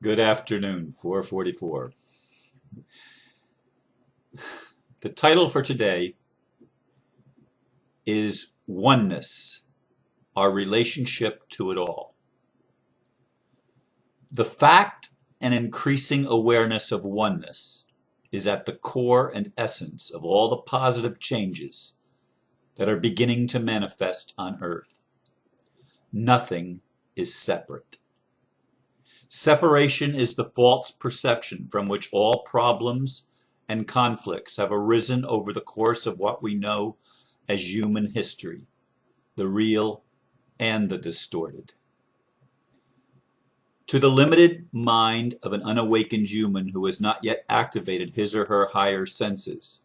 Good afternoon, 444. The title for today is Oneness, Our Relationship to It All. The fact and increasing awareness of oneness is at the core and essence of all the positive changes that are beginning to manifest on Earth. Nothing is separate. Separation is the false perception from which all problems and conflicts have arisen over the course of what we know as human history, the real and the distorted. To the limited mind of an unawakened human who has not yet activated his or her higher senses,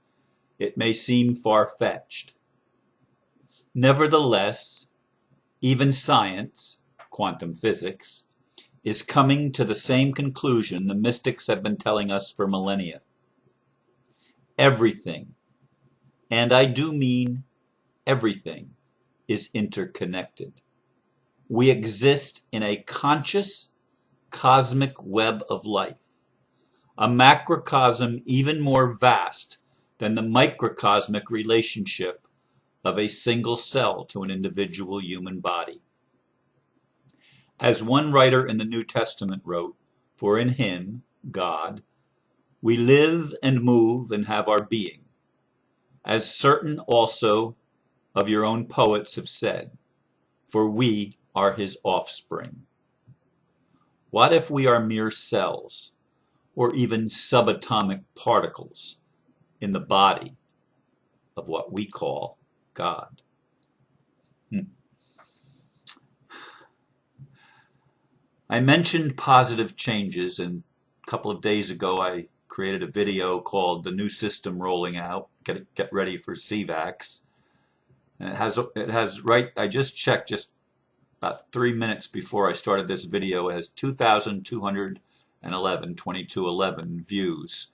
it may seem far-fetched. Nevertheless, even science, quantum physics, is coming to the same conclusion the mystics have been telling us for millennia. Everything, and I do mean everything, is interconnected. We exist in a conscious, cosmic web of life, a macrocosm even more vast than the microcosmic relationship of a single cell to an individual human body. As one writer in the New Testament wrote, "For in him, God, we live and move and have our being," as certain also of your own poets have said, "For we are his offspring." What if we are mere cells, or even subatomic particles, in the body of what we call God? I mentioned positive changes, and a couple of days ago I created a video called "The New System Rolling Out, Get Ready for CVAX." And it has right, I just checked just about 3 minutes before I started this video, it has 2211 views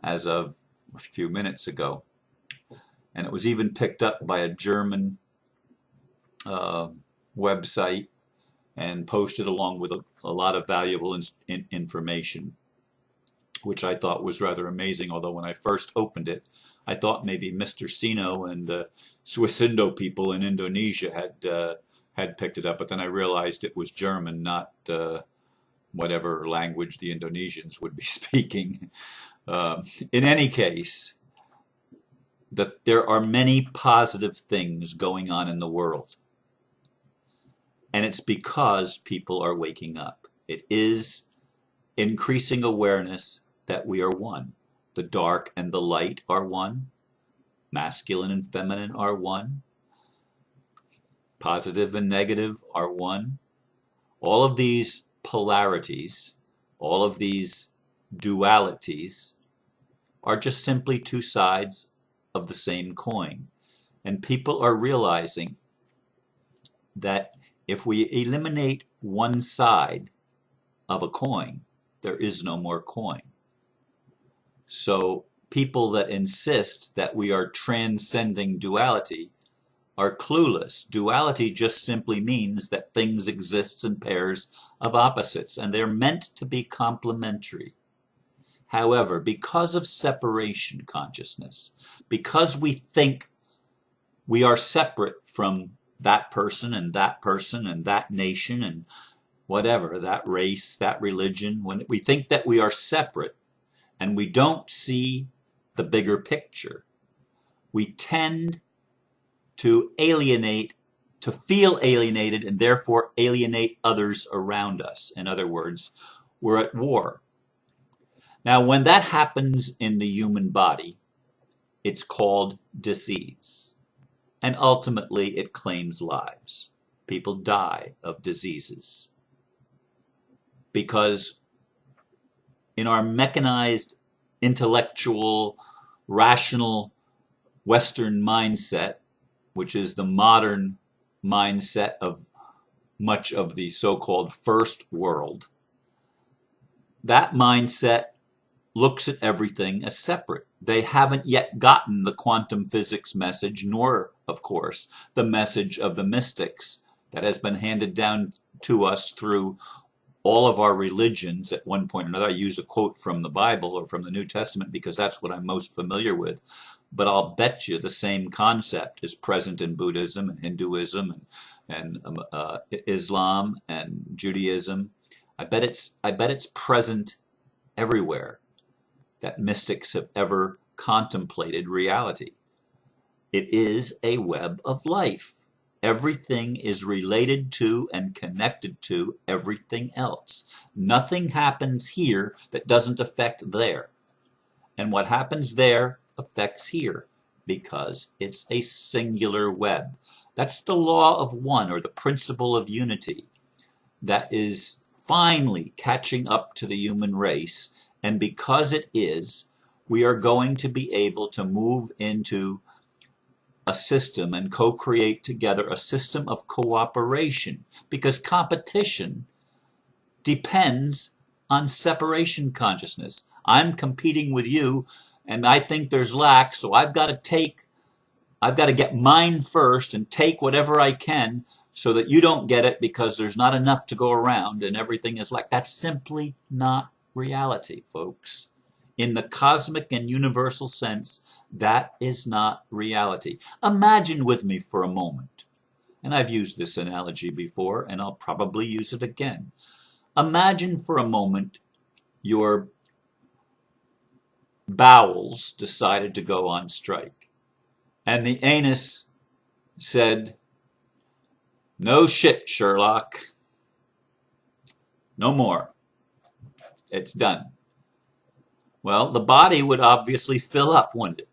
as of a few minutes ago. And it was even picked up by a German website and posted along with a lot of valuable information, which I thought was rather amazing. Although when I first opened it, I thought maybe Mr. Sino and the Swiss Indo people in Indonesia had picked it up, but then I realized it was German, not whatever language the Indonesians would be speaking. In any case, that there are many positive things going on in the world. And it's because people are waking up. It is increasing awareness that we are one. The dark and the light are one. Masculine and feminine are one. Positive and negative are one. All of these polarities, all of these dualities are just simply two sides of the same coin. And people are realizing that if we eliminate one side of a coin, there is no more coin. So people that insist that we are transcending duality are clueless. Duality just simply means that things exist in pairs of opposites, and they're meant to be complementary. However, because of separation consciousness, because we think we are separate from that person and that person and that nation and whatever, that race, that religion, when we think that we are separate and we don't see the bigger picture, we tend to alienate, to feel alienated, and therefore alienate others around us. In other words, we're at war. Now, when that happens in the human body, it's called disease. And ultimately, it claims lives. People die of diseases. Because in our mechanized, intellectual, rational Western mindset, which is the modern mindset of much of the so-called first world, that mindset looks at everything as separate. They haven't yet gotten the quantum physics message, nor, of course, the message of the mystics that has been handed down to us through all of our religions at one point or another. I use a quote from the Bible or from the New Testament because that's what I'm most familiar with. But I'll bet you the same concept is present in Buddhism and Hinduism and Islam and Judaism. I bet it's present everywhere that mystics have ever contemplated reality. It is a web of life. Everything is related to and connected to everything else. Nothing happens here that doesn't affect there. And what happens there affects here because it's a singular web. That's the law of one, or the principle of unity, that is finally catching up to the human race. And because it is, we are going to be able to move into a system and co-create together a system of cooperation, because competition depends on separation consciousness. I'm competing with you and I think there's lack, so I've got to get mine first and take whatever I can so that you don't get it because there's not enough to go around and everything is lack. That's simply not reality, folks. In the cosmic and universal sense, that is not reality. Imagine with me for a moment, and I've used this analogy before and I'll probably use it again. Imagine for a moment your bowels decided to go on strike and the anus said, "No shit, Sherlock. No more. It's done." Well, the body would obviously fill up, wouldn't it?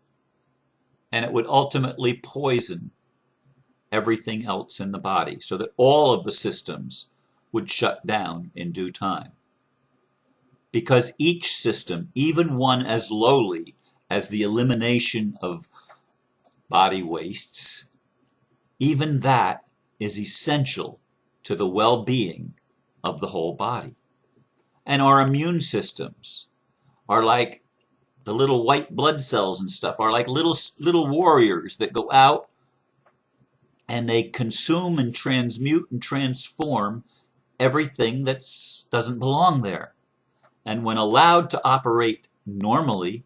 And it would ultimately poison everything else in the body so that all of the systems would shut down in due time. Because each system, even one as lowly as the elimination of body wastes, even that is essential to the well-being of the whole body. And our immune systems are like the little white blood cells and stuff, are like little warriors that go out and they consume and transmute and transform everything that doesn't belong there. And when allowed to operate normally,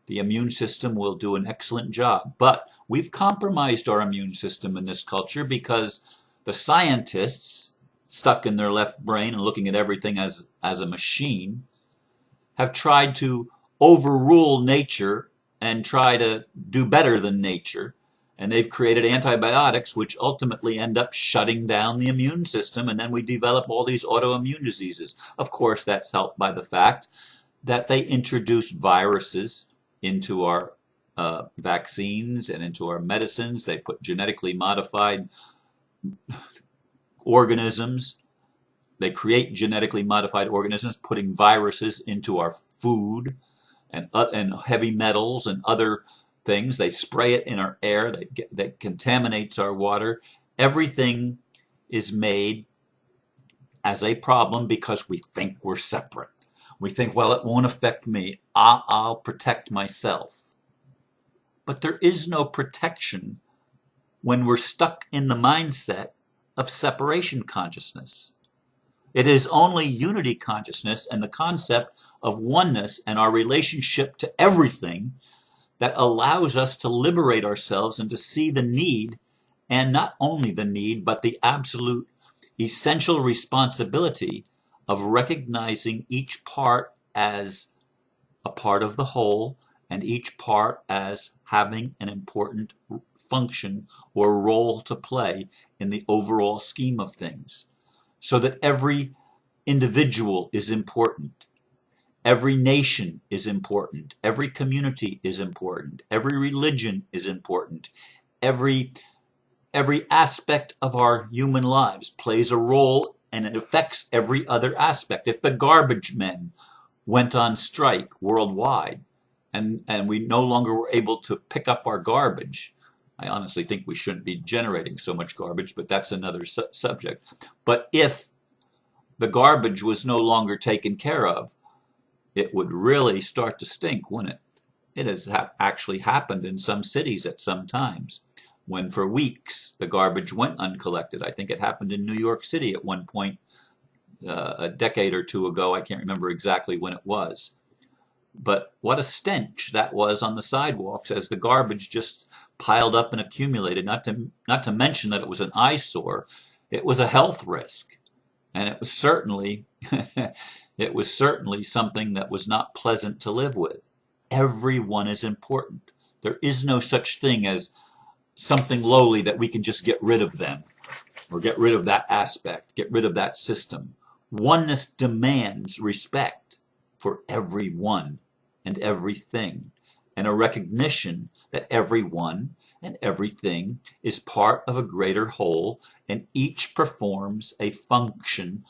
the immune system will do an excellent job. But we've compromised our immune system in this culture because the scientists, stuck in their left brain and looking at everything as a machine, have tried to overrule nature and try to do better than nature. And they've created antibiotics which ultimately end up shutting down the immune system, and then we develop all these autoimmune diseases. Of course, that's helped by the fact that they introduce viruses into our vaccines and into our medicines. They put genetically modified organisms. They create genetically modified organisms, putting viruses into our food and heavy metals and other things. They spray it in our air that contaminates our water. Everything is made as a problem because we think we're separate. We think, well, it won't affect me. I'll protect myself. But there is no protection when we're stuck in the mindset of separation consciousness. It is only unity consciousness and the concept of oneness and our relationship to everything that allows us to liberate ourselves and to see the need, and not only the need, but the absolute essential responsibility of recognizing each part as a part of the whole and each part as having an important function or role to play in the overall scheme of things. So that every individual is important. Every nation is important. Every community is important. Every religion is important. Every aspect of our human lives plays a role, and it affects every other aspect. If the garbage men went on strike worldwide and we no longer were able to pick up our garbage, I honestly think we shouldn't be generating so much garbage, but that's another subject. But if the garbage was no longer taken care of, it would really start to stink, wouldn't it? It has actually happened in some cities at some times, when for weeks the garbage went uncollected. I think it happened in New York City at one point a decade or two ago. I can't remember exactly when it was. But what a stench that was on the sidewalks as the garbage just piled up and accumulated. Not to mention that it was an eyesore. It was a health risk, and it was certainly it was certainly something that was not pleasant to live with. Everyone is important. There is no such thing as something lowly that we can just get rid of them or get rid of that aspect, get rid of that system. Oneness demands respect for everyone and everything, and a recognition that everyone and everything is part of a greater whole, and each performs a function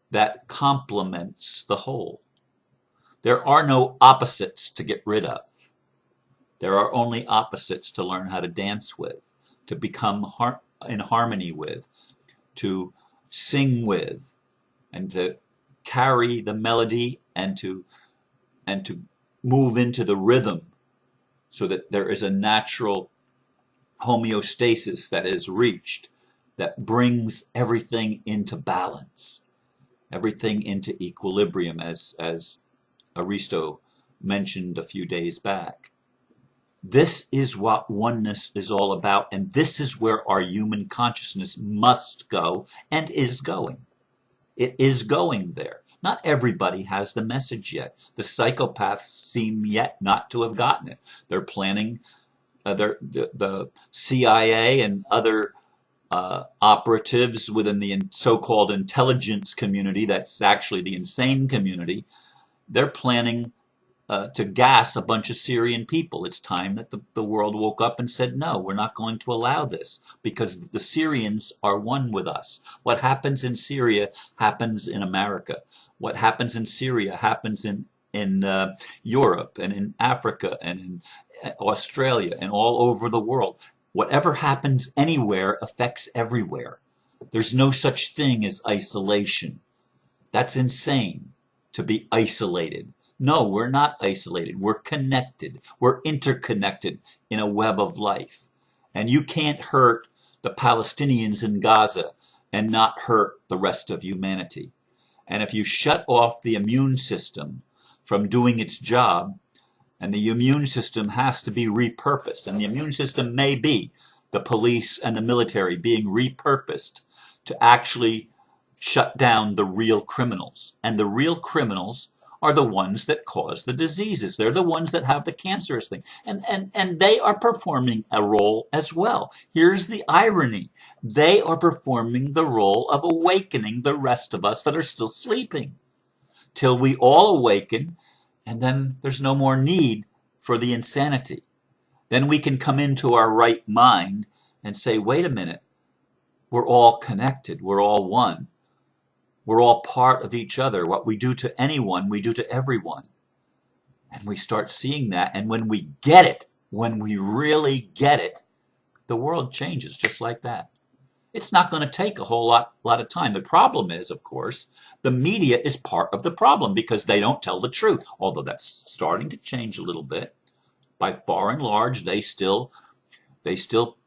that complements the whole. There are no opposites to get rid of. There are only opposites to learn how to dance with, to become in harmony with, to sing with, and to carry the melody and to move into the rhythm so that there is a natural homeostasis that is reached that brings everything into balance, everything into equilibrium, as Aristo mentioned a few days back. This is what oneness is all about, and this is where our human consciousness must go and is going. It is going there. Not everybody has the message yet. The psychopaths seem yet not to have gotten it. They're planning, the CIA and other operatives within the so-called intelligence community, that's actually the insane community, they're planning to gas a bunch of Syrian people. It's time that the world woke up and said, no, we're not going to allow this, because the Syrians are one with us. What happens in Syria happens in America. What happens in Syria happens in Europe and in Africa and in Australia and all over the world. Whatever happens anywhere affects everywhere. There's no such thing as isolation. That's insane, to be isolated. No, we're not isolated. We're connected. We're interconnected in a web of life. And you can't hurt the Palestinians in Gaza and not hurt the rest of humanity. And if you shut off the immune system from doing its job, and the immune system has to be repurposed, and the immune system may be the police and the military being repurposed to actually shut down the real criminals. And the real criminals are the ones that cause the diseases. They're the ones that have the cancerous thing. And they are performing a role as well. Here's the irony. They are performing the role of awakening the rest of us that are still sleeping, till we all awaken, and then there's no more need for the insanity. Then we can come into our right mind and say, wait a minute, we're all connected, we're all one. We're all part of each other. What we do to anyone, we do to everyone. And we start seeing that, and when we get it, when we really get it, the world changes just like that. It's not going to take a whole lot of time. The problem is, of course, the media is part of the problem because they don't tell the truth, although that's starting to change a little bit. By far and large, they still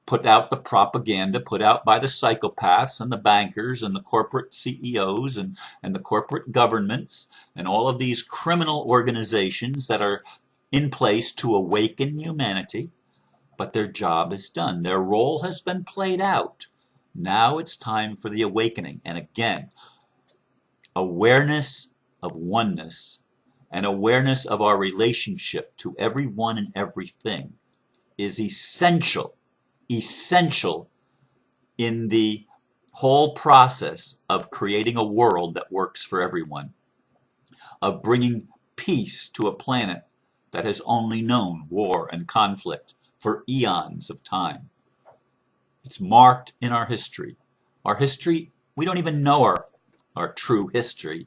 put out the propaganda put out by the psychopaths and the bankers and the corporate CEOs and the corporate governments and all of these criminal organizations that are in place to awaken humanity. But their job is done. Their role has been played out. Now it's time for the awakening. And again, awareness of oneness and awareness of our relationship to everyone and everything is essential in the whole process of creating a world that works for everyone, of bringing peace to a planet that has only known war and conflict for eons of time. It's marked in our history. Our history, we don't even know our true history.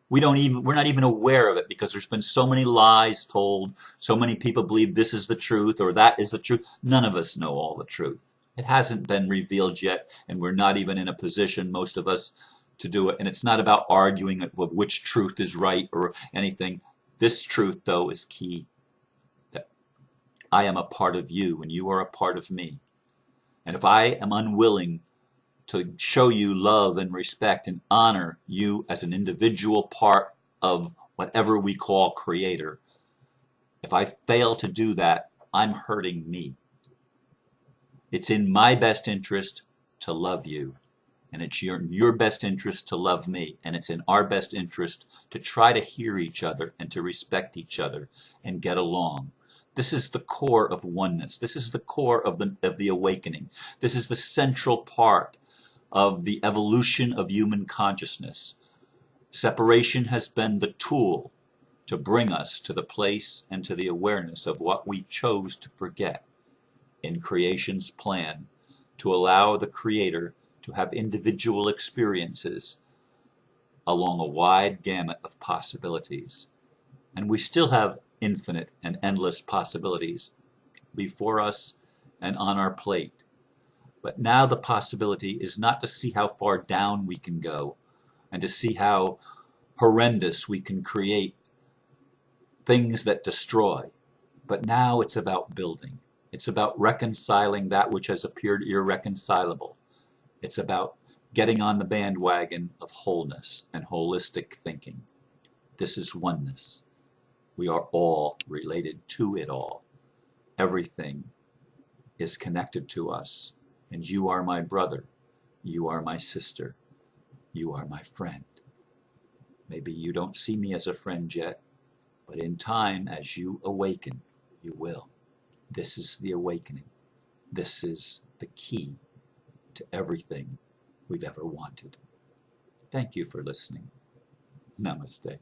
We're not even aware of it because there's been so many lies told, so many people believe this is the truth or that is the truth. None of us know all the truth. It hasn't been revealed yet, and we're not even in a position, most of us, to do it. And it's not about arguing of which truth is right or anything. This truth, though, is key. That I am a part of you and you are a part of me. And if I am unwilling to show you love and respect and honor you as an individual part of whatever we call creator, if I fail to do that, I'm hurting me. It's in my best interest to love you, and it's your best interest to love me, and it's in our best interest to try to hear each other and to respect each other and get along. This is the core of oneness. This is the core of the awakening. This is the central part of the evolution of human consciousness. Separation has been the tool to bring us to the place and to the awareness of what we chose to forget in creation's plan, to allow the Creator to have individual experiences along a wide gamut of possibilities. And we still have infinite and endless possibilities before us and on our plate. But now the possibility is not to see how far down we can go and to see how horrendous we can create things that destroy. But now it's about building. It's about reconciling that which has appeared irreconcilable. It's about getting on the bandwagon of wholeness and holistic thinking. This is oneness. We are all related to it all. Everything is connected to us. And you are my brother. You are my sister. You are my friend. Maybe you don't see me as a friend yet, but in time, as you awaken, you will. This is the awakening. This is the key to everything we've ever wanted. Thank you for listening. Namaste.